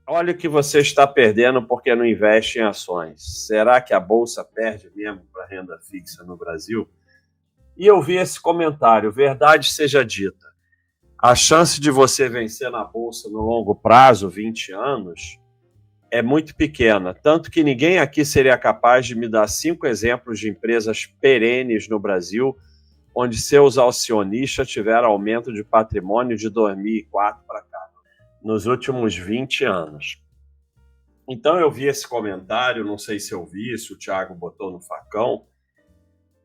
Olha o que você está perdendo porque não investe em ações. Será que a bolsa perde mesmo para renda fixa no Brasil? E eu vi esse comentário, verdade seja dita. A chance de você vencer na bolsa no longo prazo, 20 anos, é muito pequena. Tanto que ninguém aqui seria capaz de me dar 5 exemplos de empresas perenes no Brasil onde seus acionistas tiveram aumento de patrimônio de 2004 para cá, nos últimos 20 anos. Então eu vi esse comentário, não sei se eu vi, se o Thiago botou no facão,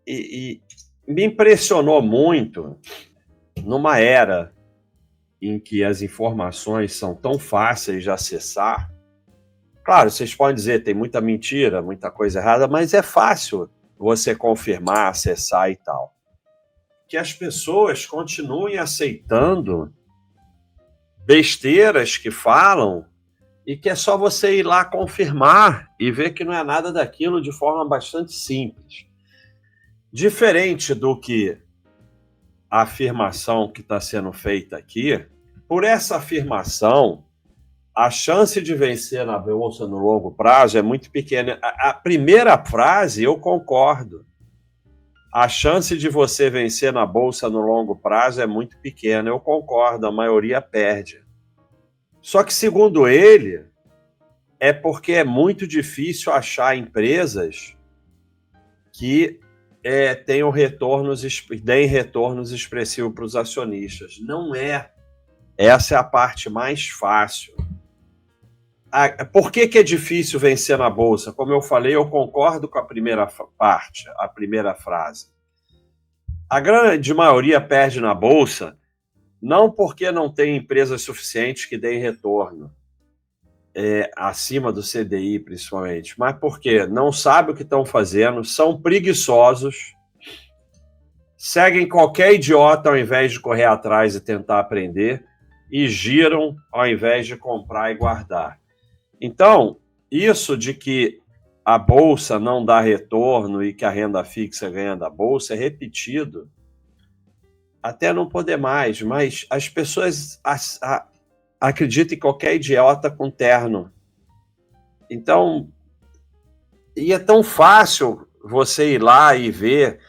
e me impressionou muito numa era em que as informações são tão fáceis de acessar. Claro, vocês podem dizer, tem muita mentira, muita coisa errada, mas é fácil você confirmar, acessar e tal. Que as pessoas continuem aceitando besteiras que falam e que é só você ir lá confirmar e ver que não é nada daquilo de forma bastante simples. Diferente do que a afirmação que está sendo feita aqui, por essa afirmação, a chance de vencer na bolsa no longo prazo é muito pequena. A primeira frase, eu concordo. A chance de você vencer na bolsa no longo prazo é muito pequena, eu concordo, a maioria perde. Só que, segundo ele, é porque é muito difícil achar empresas que deem retornos expressivos para os acionistas. Não é. Essa é a parte mais fácil. Por que é difícil vencer na bolsa? Como eu falei, eu concordo com a primeira parte, a primeira frase. A grande maioria perde na bolsa não porque não tem empresas suficientes que deem retorno, acima do CDI principalmente, mas porque não sabem o que estão fazendo, são preguiçosos, seguem qualquer idiota ao invés de correr atrás e tentar aprender, e giram ao invés de comprar e guardar. Então, isso de que a bolsa não dá retorno e que a renda fixa ganha da bolsa é repetido até não poder mais, mas as pessoas acreditam em qualquer idiota com terno. Então, e é tão fácil você ir lá e ver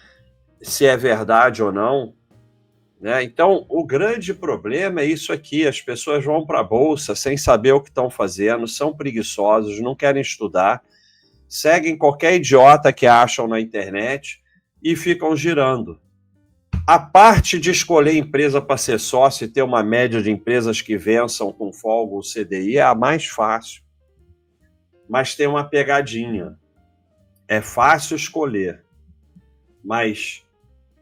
se é verdade ou não, né? Então, o grande problema é isso aqui, as pessoas vão para a bolsa sem saber o que estão fazendo, são preguiçosos, não querem estudar, seguem qualquer idiota que acham na internet e ficam girando. A parte de escolher empresa para ser sócio e ter uma média de empresas que vençam com folga o CDI é a mais fácil. Mas tem uma pegadinha. É fácil escolher, mas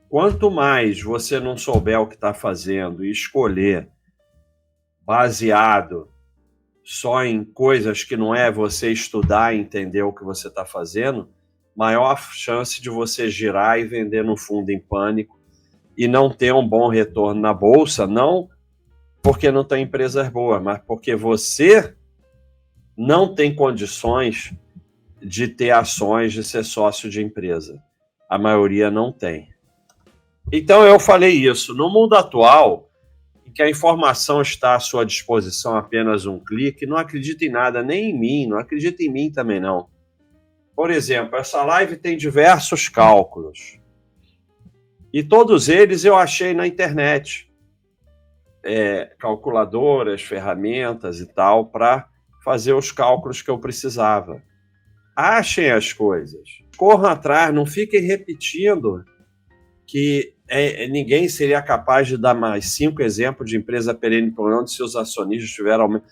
quanto mais você não souber o que está fazendo e escolher baseado só em coisas que não é você estudar e entender o que você está fazendo, maior a chance de você girar e vender no fundo em pânico e não ter um bom retorno na bolsa, não porque não tem empresas boas, mas porque você não tem condições de ter ações, de ser sócio de empresa. A maioria não tem. Então eu falei isso. No mundo atual, em que a informação está à sua disposição apenas um clique, não acredita em nada, nem em mim, não acredita em mim também não. Por exemplo, essa live tem diversos cálculos. E todos eles eu achei na internet. Calculadoras, ferramentas e tal, para fazer os cálculos que eu precisava. Achem as coisas. Corram atrás, não fiquem repetindo que ninguém seria capaz de dar mais 5 exemplos de empresa perene por onde seus acionistas tiveram aumento.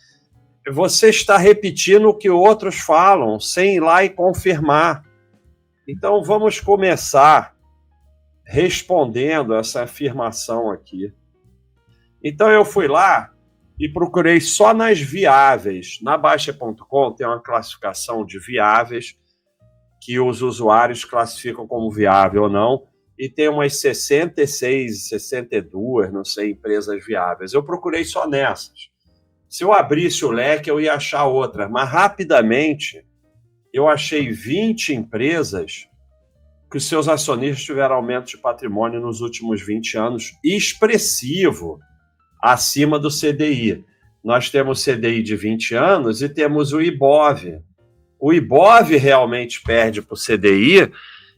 Você está repetindo o que outros falam, sem ir lá e confirmar. Então, vamos começar respondendo essa afirmação aqui. Então, eu fui lá e procurei só nas viáveis. Na Baixa.com tem uma classificação de viáveis que os usuários classificam como viável ou não, e tem umas 66, 62, não sei, empresas viáveis. Eu procurei só nessas. Se eu abrisse o leque, eu ia achar outras, mas rapidamente eu achei 20 empresas que os seus acionistas tiveram aumento de patrimônio nos últimos 20 anos expressivo, acima do CDI. nós temos CDI de 20 anos e temos o IBOV. O IBOV realmente perde para o CDI,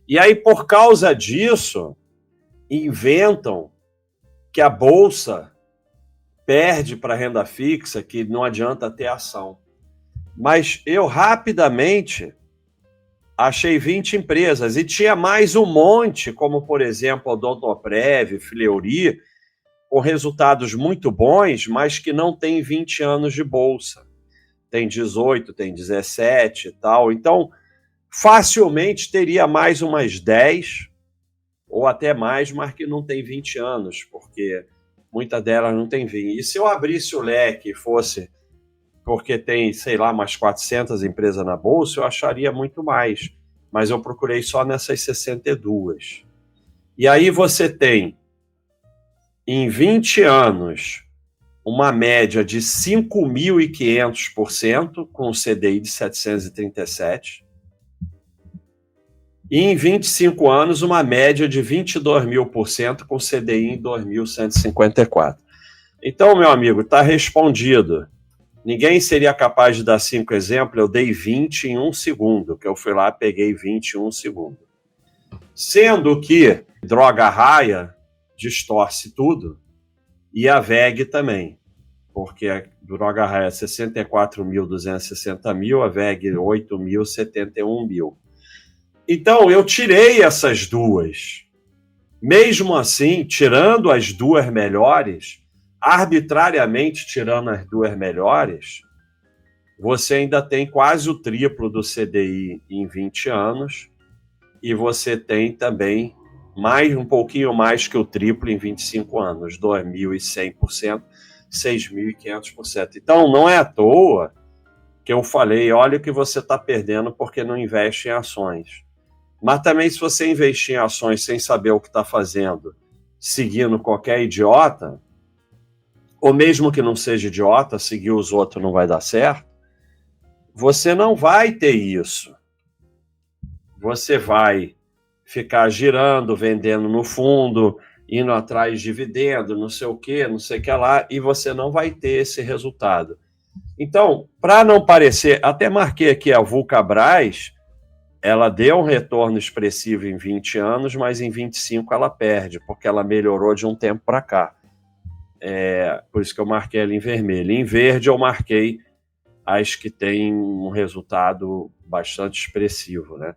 e aí, por causa disso, inventam que a Bolsa perde para a renda fixa, que não adianta ter ação. Mas eu rapidamente achei 20 empresas e tinha mais um monte, como por exemplo a Odontoprev, Fleury, com resultados muito bons, mas que não tem 20 anos de bolsa. Tem 18, tem 17 e tal. Então, facilmente teria mais umas 10 ou até mais, mas que não tem 20 anos, porque muitas delas não tem 20. E se eu abrisse o leque e fosse porque tem, sei lá, umas 400 empresas na bolsa, eu acharia muito mais. Mas eu procurei só nessas 62. E aí você tem, em 20 anos, uma média de 5.500%, com o CDI de 737. E em 25 anos, uma média de 22.000%, com o CDI em 2.154. Então, meu amigo, está respondido. Ninguém seria capaz de dar 5 exemplos, eu dei 20 em 1 segundo, que eu fui lá, peguei 20 em 1 segundo. Sendo que droga raia distorce tudo, e a VEG também, porque a droga raia é 64.260 mil, a VEG 8.071 mil. Então, eu tirei essas duas. Mesmo assim, tirando as duas melhores, arbitrariamente tirando as duas melhores, você ainda tem quase o triplo do CDI em 20 anos e você tem também um pouquinho mais que o triplo em 25 anos, 2.100%, 6.500%. Então, não é à toa que eu falei, olha o que você está perdendo porque não investe em ações. Mas também, se você investir em ações sem saber o que está fazendo, seguindo qualquer idiota, ou mesmo que não seja idiota, seguir os outros não vai dar certo, você não vai ter isso. Você vai ficar girando, vendendo no fundo, indo atrás de dividendo, não sei o que lá, e você não vai ter esse resultado. Então, para não parecer, até marquei aqui a Vulcabras, ela deu um retorno expressivo em 20 anos, mas em 25 ela perde, porque ela melhorou de um tempo para cá. Por isso que eu marquei ela em vermelho. Em verde eu marquei as que têm um resultado bastante expressivo, né?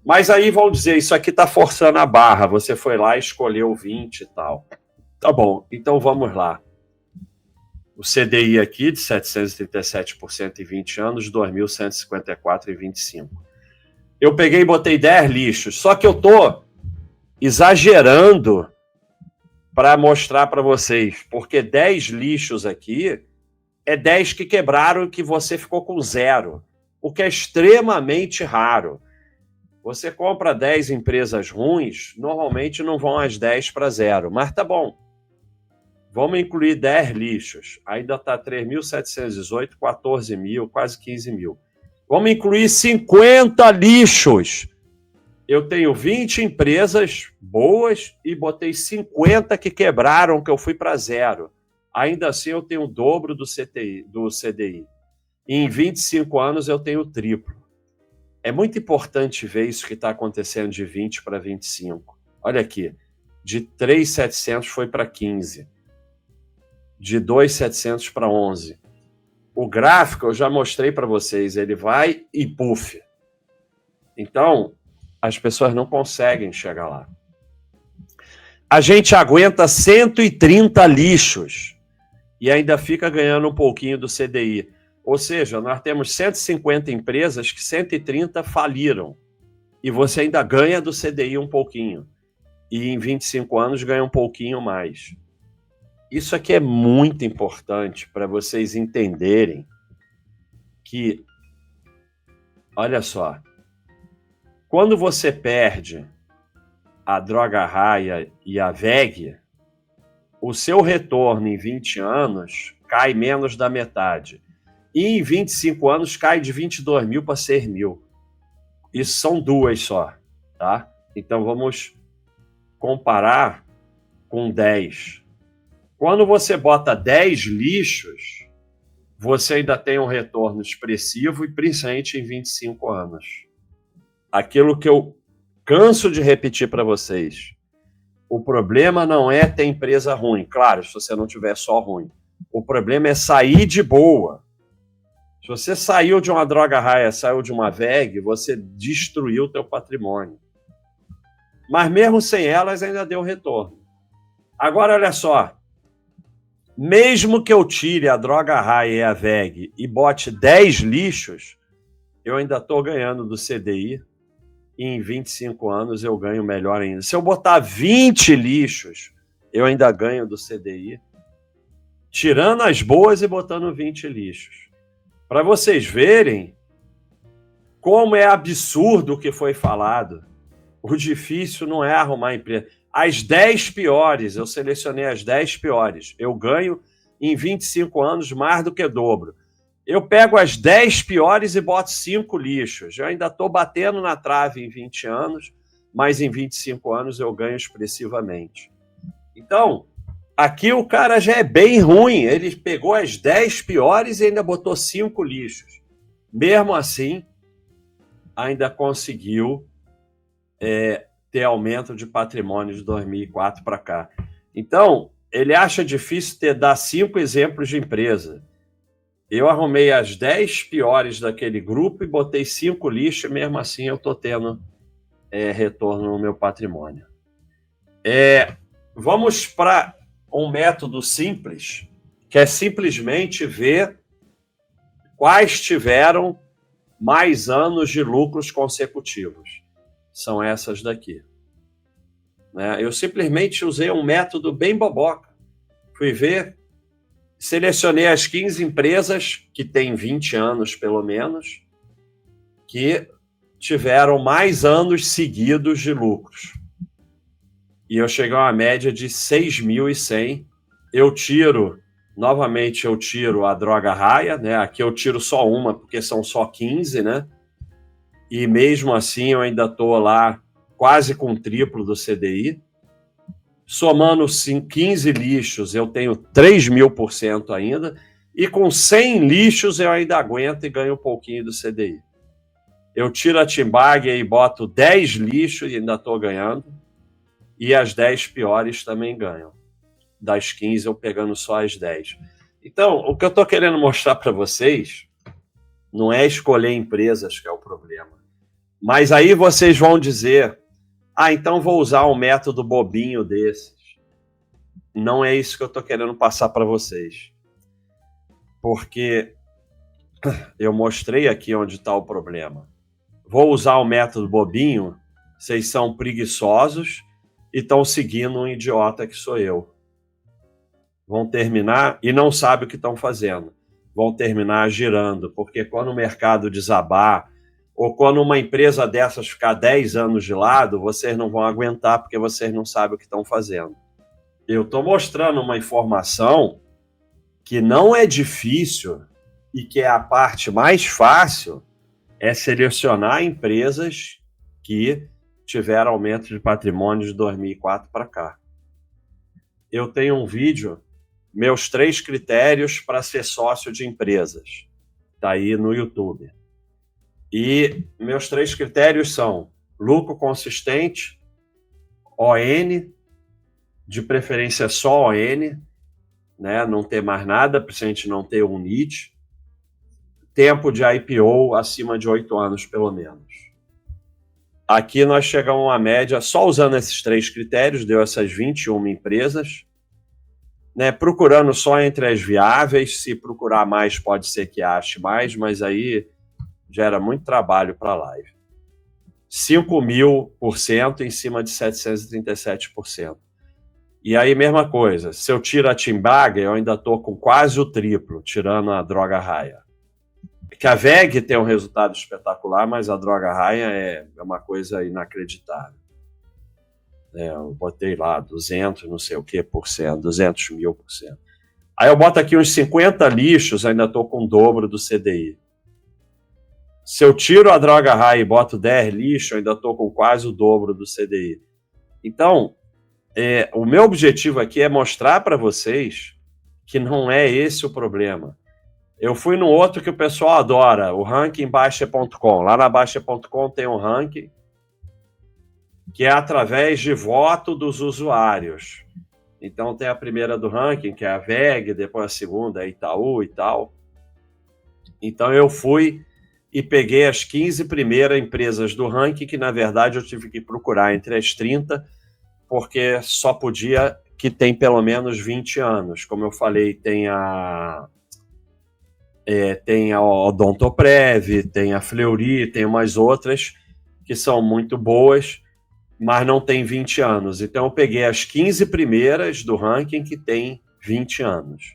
Mas aí vão dizer, isso aqui está forçando a barra, você foi lá e escolheu 20 e tal. Tá bom, então vamos lá. O CDI aqui de 737% em 20 anos, 2.154 em 25. Eu peguei e botei 10 lixos, só que eu tô exagerando para mostrar para vocês, porque 10 lixos aqui é 10 que quebraram e que você ficou com 0, o que é extremamente raro. Você compra 10 empresas ruins, normalmente não vão as 10 para 0, mas tá bom. Vamos incluir 10 lixos, ainda está 3.718, 14 mil, quase 15 mil. Vamos incluir 50 lixos. Eu tenho 20 empresas boas e botei 50 que quebraram, que eu fui para 0. Ainda assim, eu tenho o dobro do CDI. E em 25 anos, eu tenho o triplo. É muito importante ver isso que está acontecendo de 20 para 25. Olha aqui, de 3.700 foi para 15. De 2.700 para 11. O gráfico eu já mostrei para vocês, ele vai e puff. Então, as pessoas não conseguem chegar lá. A gente aguenta 130 lixos e ainda fica ganhando um pouquinho do CDI. Ou seja, nós temos 150 empresas que 130 faliram e você ainda ganha do CDI um pouquinho. E em 25 anos ganha um pouquinho mais. Isso aqui é muito importante para vocês entenderem que, olha só, quando você perde a droga raia e a VEG, o seu retorno em 20 anos cai menos da metade. E em 25 anos cai de 22 mil para 6 mil. Isso são duas só, tá? Então vamos comparar com 10. Quando você bota 10 lixos, você ainda tem um retorno expressivo e principalmente em 25 anos. Aquilo que eu canso de repetir para vocês. O problema não é ter empresa ruim. Claro, se você não tiver só ruim. O problema é sair de boa. Se você saiu de uma droga raia, saiu de uma VEG, você destruiu o teu patrimônio. Mas mesmo sem elas, ainda deu retorno. Agora, olha só. Mesmo que eu tire a droga raia e a VEG e bote 10 lixos, eu ainda estou ganhando do CDI. E em 25 anos eu ganho melhor ainda. Se eu botar 20 lixos, eu ainda ganho do CDI. Tirando as boas e botando 20 lixos. Para vocês verem como é absurdo o que foi falado. O difícil não é arrumar empresa. As 10 piores, eu selecionei as 10 piores. Eu ganho em 25 anos mais do que dobro. Eu pego as 10 piores e boto 5 lixos. Eu ainda estou batendo na trave em 20 anos, mas em 25 anos eu ganho expressivamente. Então, aqui o cara já é bem ruim. Ele pegou as 10 piores e ainda botou 5 lixos. Mesmo assim, ainda conseguiu ter aumento de patrimônio de 2004 para cá. Então, ele acha difícil dar 5 exemplos de empresa. Eu arrumei as 10 piores daquele grupo e botei 5 lixos, e mesmo assim eu estou tendo retorno no meu patrimônio. Vamos para um método simples, que é simplesmente ver quais tiveram mais anos de lucros consecutivos. São essas daqui. Eu simplesmente usei um método bem boboca. Fui ver, selecionei as 15 empresas que têm 20 anos, pelo menos, que tiveram mais anos seguidos de lucros. E eu cheguei a uma média de 6.100. Novamente eu tiro a droga raia, né? Aqui eu tiro só uma, porque são só 15, né? E mesmo assim eu ainda estou lá quase com o triplo do CDI. Somando 15 lixos, eu tenho 3.000% ainda. E com 100 lixos, eu ainda aguento e ganho um pouquinho do CDI. Eu tiro a Timbag e boto 10 lixos e ainda estou ganhando. E as 10 piores também ganham. Das 15, eu pegando só as 10. Então, o que eu estou querendo mostrar para vocês não é escolher empresas que é o problema. Mas aí vocês vão dizer... então vou usar um método bobinho desses. Não é isso que eu estou querendo passar para vocês. Porque eu mostrei aqui onde está o problema. Vou usar o método bobinho, vocês são preguiçosos e estão seguindo um idiota que sou eu. Vão terminar e não sabem o que estão fazendo. Vão terminar girando, porque quando o mercado desabar, ou quando uma empresa dessas ficar 10 anos de lado, vocês não vão aguentar porque vocês não sabem o que estão fazendo. Eu estou mostrando uma informação que não é difícil e que é a parte mais fácil, é selecionar empresas que tiveram aumento de patrimônio de 2004 para cá. Eu tenho um vídeo, meus 3 critérios para ser sócio de empresas. Está aí no YouTube. E meus 3 critérios são lucro consistente, ON, de preferência só ON, né? Não ter mais nada, principalmente não ter um NIT, tempo de IPO acima de 8 anos, pelo menos. Aqui nós chegamos a uma média, só usando esses 3 critérios, deu essas 21 empresas, né? Procurando só entre as viáveis, se procurar mais pode ser que ache mais, mas aí... gera muito trabalho para a live. 5.000% em cima de 737%. E aí, mesma coisa. Se eu tiro a Timbag, eu ainda estou com quase o triplo, tirando a droga raia. Que a VEG tem um resultado espetacular, mas a droga raia é uma coisa inacreditável. Eu botei lá 200, não sei o que, por cento, 200.000%. Aí eu boto aqui uns 50 lixos, ainda estou com o dobro do CDI. Se eu tiro a droga raia e boto 10 lixo, eu ainda estou com quase o dobro do CDI. Então, o meu objetivo aqui é mostrar para vocês que não é esse o problema. Eu fui no outro que o pessoal adora, o ranking Baixa.com. Lá na Baixa.com tem um ranking que é através de voto dos usuários. Então tem a primeira do ranking, que é a VEG, depois a segunda é Itaú e tal. Então eu fui e peguei as 15 primeiras empresas do ranking, que na verdade eu tive que procurar entre as 30, porque só podia que tem pelo menos 20 anos. Como eu falei, tem a Odontoprev, tem a Fleury, tem umas outras que são muito boas, mas não tem 20 anos. Então eu peguei as 15 primeiras do ranking que tem 20 anos.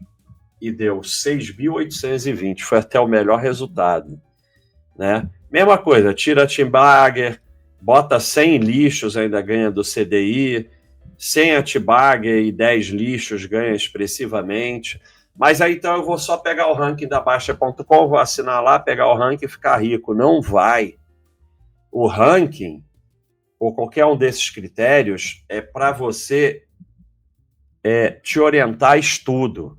E deu 6.820, foi até o melhor resultado. Né? Mesma coisa, tira a Tim Bagger, bota 100 lixos, ainda ganha do CDI, 100 a Tim Bagger e 10 lixos ganha expressivamente. Mas aí então eu vou só pegar o ranking da Baixa.com, vou assinar lá, pegar o ranking e ficar rico. Não vai. O ranking, ou qualquer um desses critérios, é para você te orientar a estudo.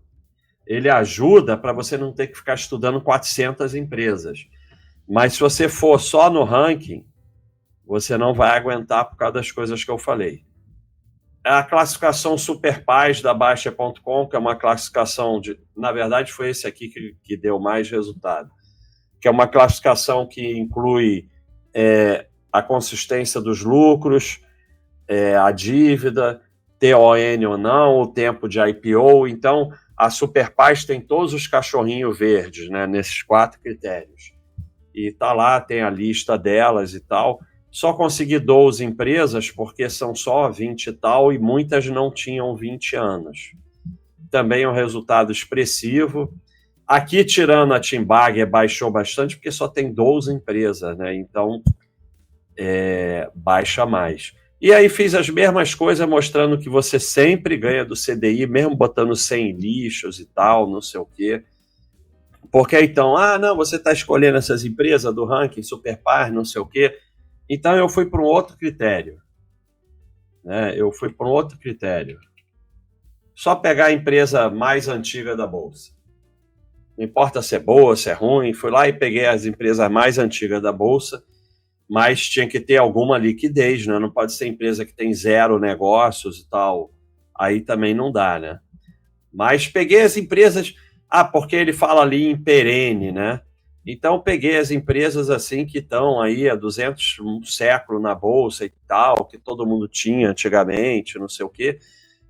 Ele ajuda para você não ter que ficar estudando 400 empresas. Mas se você for só no ranking, você não vai aguentar por causa das coisas que eu falei. A classificação SuperPAS da Baixa.com, que é uma classificação de... Na verdade, foi esse aqui que deu mais resultado. Que é uma classificação que inclui a consistência dos lucros, a dívida, TON ou não, o tempo de IPO. Então, a SuperPAS tem todos os cachorrinhos verdes, né, nesses 4 critérios. E tá lá, tem a lista delas e tal. Só consegui 12 empresas, porque são só 20 e tal, e muitas não tinham 20 anos. Também é um resultado expressivo. Aqui, tirando a Tim Bagger, baixou bastante, porque só tem 12 empresas, né? Então, baixa mais. E aí fiz as mesmas coisas, mostrando que você sempre ganha do CDI, mesmo botando 100 lixos e tal, não sei o quê. Porque então, não, você está escolhendo essas empresas do ranking, SuperPAS, não sei o quê. Então eu fui para um outro critério. Né? Só pegar a empresa mais antiga da Bolsa. Não importa se é boa, se é ruim. Fui lá e peguei as empresas mais antigas da Bolsa, mas tinha que ter alguma liquidez, né? Não pode ser empresa que tem 0 negócios e tal. Aí também não dá, né? Mas peguei as empresas... porque ele fala ali em perene, né? Então, peguei as empresas assim que estão aí há 200, um século na Bolsa e tal, que todo mundo tinha antigamente, não sei o quê,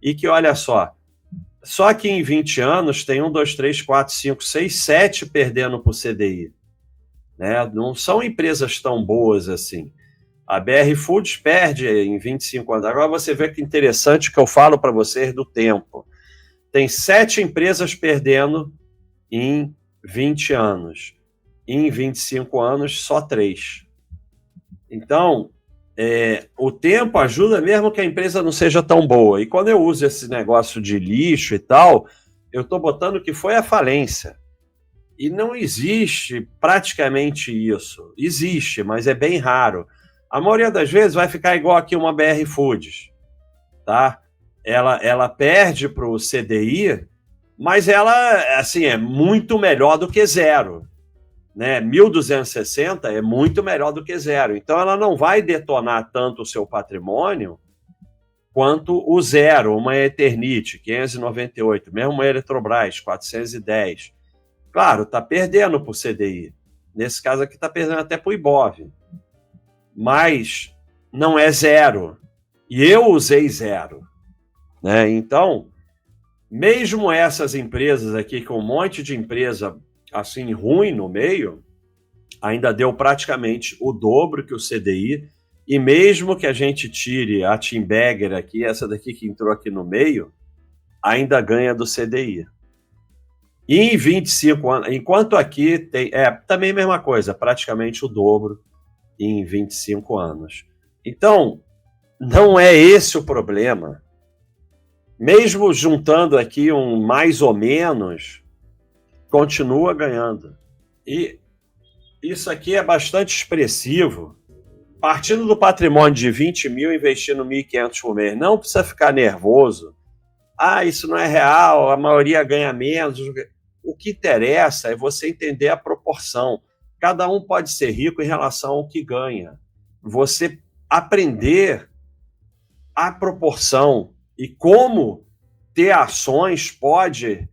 e que, olha só que em 20 anos tem 1, 2, 3, 4, 5, 6, 7 perdendo para o CDI. Né? Não são empresas tão boas assim. A BR Foods perde em 25 anos. Agora você vê que interessante que eu falo para vocês do tempo. Tem 7 empresas perdendo em 20 anos. Em 25 anos, só 3. Então, o tempo ajuda mesmo que a empresa não seja tão boa. E quando eu uso esse negócio de lixo e tal, eu estou botando que foi a falência. E não existe praticamente isso. Existe, mas é bem raro. A maioria das vezes vai ficar igual aqui uma BR Foods. Tá? Ela perde para o CDI, mas ela assim, é muito melhor do que 0. Né? 1.260 é muito melhor do que 0. Então, ela não vai detonar tanto o seu patrimônio quanto o 0, uma Eternit, 598, mesmo uma Eletrobras, 410. Claro, está perdendo para o CDI. Nesse caso aqui, está perdendo até para o Ibov. Mas não é 0. E eu usei 0. Né? Então, mesmo essas empresas aqui, com um monte de empresa assim ruim no meio, ainda deu praticamente o dobro que o CDI, e mesmo que a gente tire a Tim Bagger aqui, essa daqui que entrou aqui no meio, ainda ganha do CDI. E em 25 anos, enquanto aqui tem, também a mesma coisa, praticamente o dobro em 25 anos. Então, não é esse o problema. Mesmo juntando aqui um mais ou menos, continua ganhando. E isso aqui é bastante expressivo. Partindo do patrimônio de 20 mil, investindo 1.500 por mês, não precisa ficar nervoso. Isso não é real, a maioria ganha menos. o que interessa é você entender a proporção. Cada um pode ser rico em relação ao que ganha. Você aprender a proporção e como ter ações pode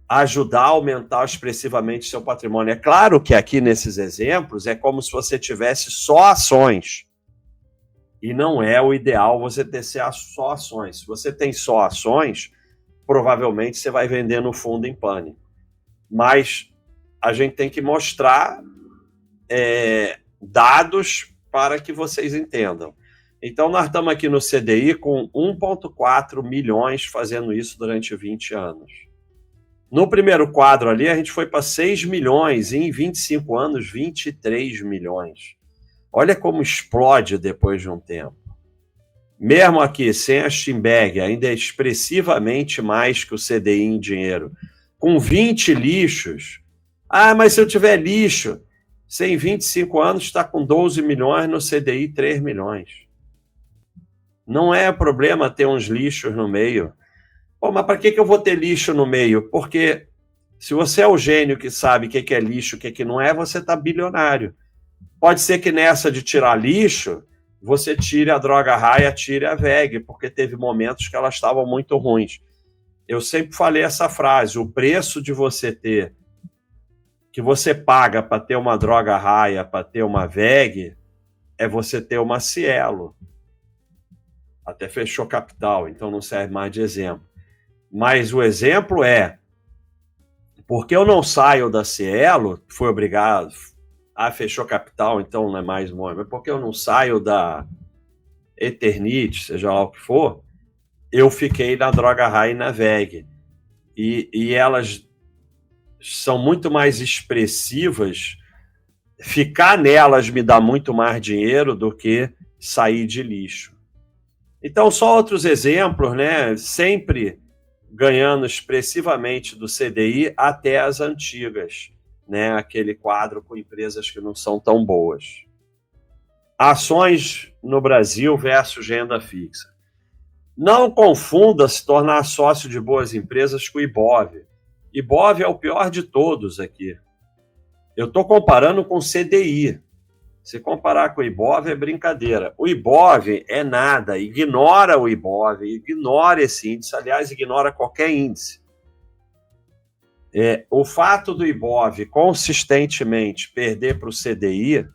ajudar a aumentar expressivamente seu patrimônio. É claro que aqui nesses exemplos é como se você tivesse só ações. E não é o ideal você ter só ações. Se você tem só ações, provavelmente você vai vender no fundo em pânico. Mas a gente tem que mostrar dados para que vocês entendam. Então, nós estamos aqui no CDI com 1,4 milhões fazendo isso durante 20 anos. No primeiro quadro ali, a gente foi para 6 milhões e em 25 anos, 23 milhões. Olha como explode depois de um tempo. Mesmo aqui, sem a Stimberg, ainda é expressivamente mais que o CDI em dinheiro. Com 20 lixos. Ah, mas se eu tiver lixo, você em 25 anos está com 12 milhões, no CDI 3 milhões. Não é problema ter uns lixos no meio. Pô, mas para que eu vou ter lixo no meio? Porque se você é o gênio que sabe o que é lixo, o que não é, você está bilionário. Pode ser que nessa de tirar lixo, você tire a droga raia, tire a VEG, porque teve momentos que elas estavam muito ruins. Eu sempre falei essa frase, o preço de você ter, que você paga para ter uma droga raia, para ter uma VEG, é você ter uma Cielo. Até fechou capital, então não serve mais de exemplo. Mas o exemplo é, porque eu não saio da Cielo, fui obrigado, fechou capital, então não é mais um mas porque eu não saio da Eternit, seja lá o que for, eu fiquei na droga raia e na VEG. E elas são muito mais expressivas, ficar nelas me dá muito mais dinheiro do que sair de lixo. Então, só outros exemplos, né? Sempre ganhando expressivamente do CDI até as antigas, né? Aquele quadro com empresas que não são tão boas. Ações no Brasil versus renda fixa. Não confunda se tornar sócio de boas empresas com o IBOV. IBOV é o pior de todos aqui. Eu estou comparando com o CDI. Se comparar com o IBOV é brincadeira. O IBOV é nada, ignora o IBOV, ignora esse índice, aliás, ignora qualquer índice. O fato do IBOV consistentemente perder para o CDI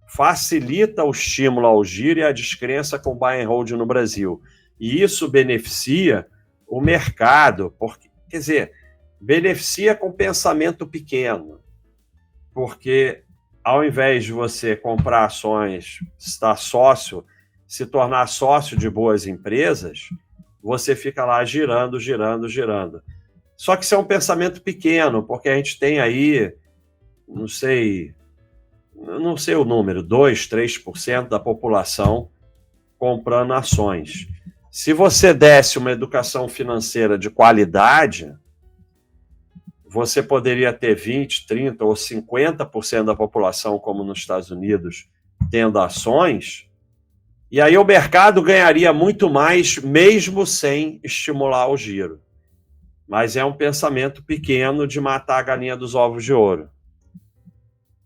facilita o estímulo ao giro e a descrença com buy and hold no Brasil. E isso beneficia o mercado, porque, quer dizer, beneficia com pensamento pequeno, porque ao invés de você comprar ações, estar sócio, se tornar sócio de boas empresas, você fica lá girando, girando, girando. Só que isso é um pensamento pequeno, porque a gente tem aí, não sei o número, 2%, 3% da população comprando ações. Se você desse uma educação financeira de qualidade, você poderia ter 20%, 30% ou 50% da população, como nos Estados Unidos, tendo ações, e aí o mercado ganharia muito mais, mesmo sem estimular o giro. Mas é um pensamento pequeno de matar a galinha dos ovos de ouro.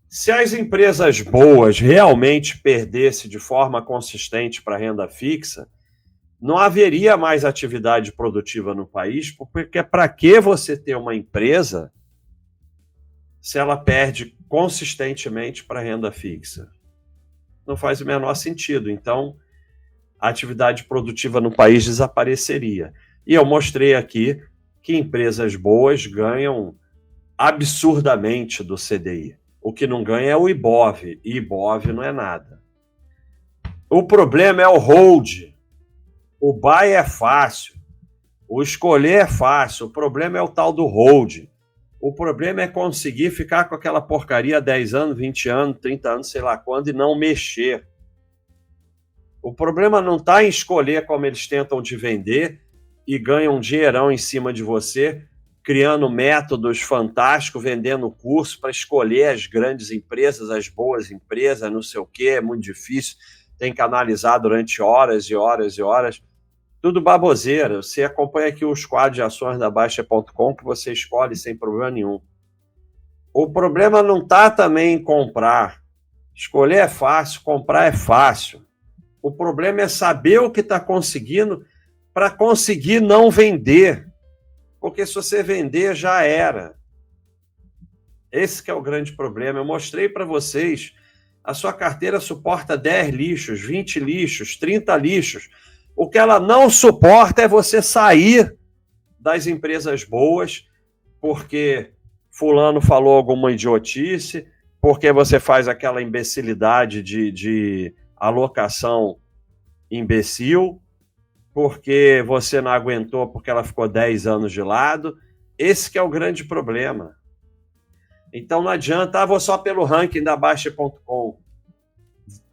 Se as empresas boas realmente perdessem de forma consistente para a renda fixa, não haveria mais atividade produtiva no país, porque para que você ter uma empresa se ela perde consistentemente para a renda fixa? Não faz o menor sentido. Então, a atividade produtiva no país desapareceria. E eu mostrei aqui que empresas boas ganham absurdamente do CDI. O que não ganha é o IBOV, e IBOV não é nada. O problema é o hold. O buy é fácil, o escolher é fácil, o problema é o tal do hold. O problema é conseguir ficar com aquela porcaria 10 anos, 20 anos, 30 anos, sei lá quando, e não mexer. O problema não está em escolher como eles tentam te vender e ganham um dinheirão em cima de você, criando métodos fantásticos, vendendo curso para escolher as grandes empresas, as boas empresas, não sei o quê, é muito difícil, tem que analisar durante horas e horas e horas. Tudo baboseira. Você acompanha aqui os quadros de ações da Baixa.com que você escolhe sem problema nenhum. O problema não está também em comprar. Escolher é fácil, comprar é fácil. O problema é saber o que está conseguindo para conseguir não vender. Porque se você vender, já era. Esse que é o grande problema. Eu mostrei para vocês, a sua carteira suporta 10 lixos, 20 lixos, 30 lixos. O que ela não suporta é você sair das empresas boas porque fulano falou alguma idiotice, porque você faz aquela imbecilidade de alocação imbecil, porque você não aguentou porque ela ficou 10 anos de lado. Esse que é o grande problema. Então não adianta, vou só pelo ranking da Baixa.com.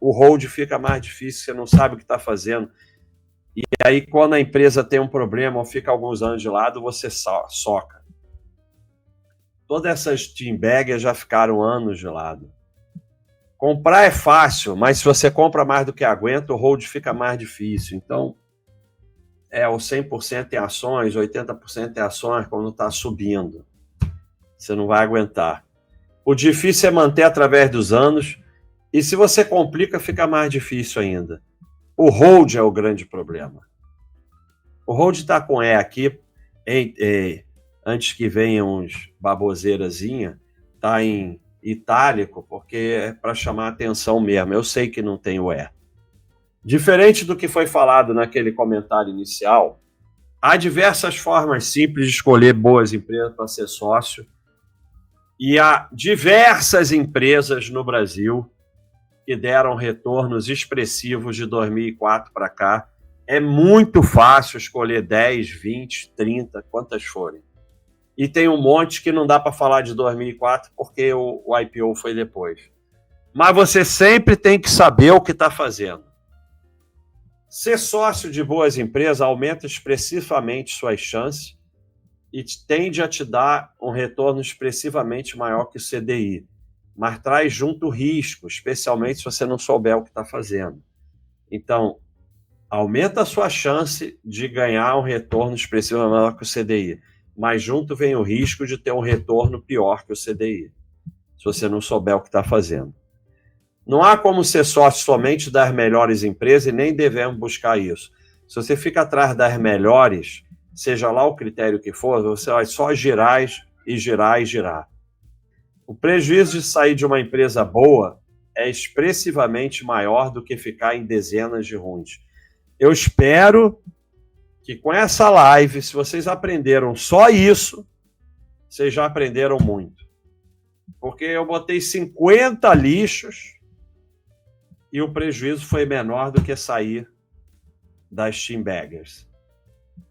O hold fica mais difícil, você não sabe o que está fazendo. E aí, quando a empresa tem um problema ou fica alguns anos de lado, você soca. Todas essas team baggers já ficaram anos de lado. Comprar é fácil, mas se você compra mais do que aguenta, o hold fica mais difícil. Então, o 100% em ações, 80% em ações quando está subindo. Você não vai aguentar. O difícil é manter através dos anos, e se você complica, fica mais difícil ainda. O hold é o grande problema. O hold está com E aqui, antes que venham uns baboseirazinha, está em itálico, porque é para chamar a atenção mesmo. Eu sei que não tem o E. Diferente do que foi falado naquele comentário inicial, há diversas formas simples de escolher boas empresas para ser sócio, e há diversas empresas no Brasil que deram retornos expressivos de 2004 para cá. É muito fácil escolher 10, 20, 30, quantas forem. E tem um monte que não dá para falar de 2004 porque o IPO foi depois. Mas você sempre tem que saber o que está fazendo. Ser sócio de boas empresas aumenta expressivamente suas chances e tende a te dar um retorno expressivamente maior que o CDI. Mas traz junto risco, especialmente se você não souber o que está fazendo. Então, aumenta a sua chance de ganhar um retorno expressivamente maior que o CDI, mas junto vem o risco de ter um retorno pior que o CDI, se você não souber o que está fazendo. Não há como ser sócio somente das melhores empresas e nem devemos buscar isso. Se você fica atrás das melhores, seja lá o critério que for, você vai só girar e girar e girar. O prejuízo de sair de uma empresa boa é expressivamente maior do que ficar em dezenas de ruins. Eu espero que com essa live, se vocês aprenderam só isso, vocês já aprenderam muito. Porque eu botei 50 lixos e o prejuízo foi menor do que sair das team baggers.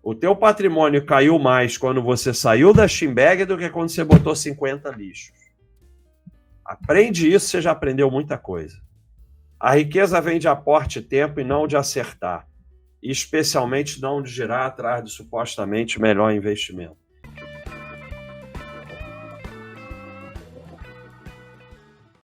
O teu patrimônio caiu mais quando você saiu das team baggers do que quando você botou 50 lixos. Aprende isso, você já aprendeu muita coisa. A riqueza vem de aporte e tempo e não de acertar. E especialmente não de girar atrás do supostamente melhor investimento.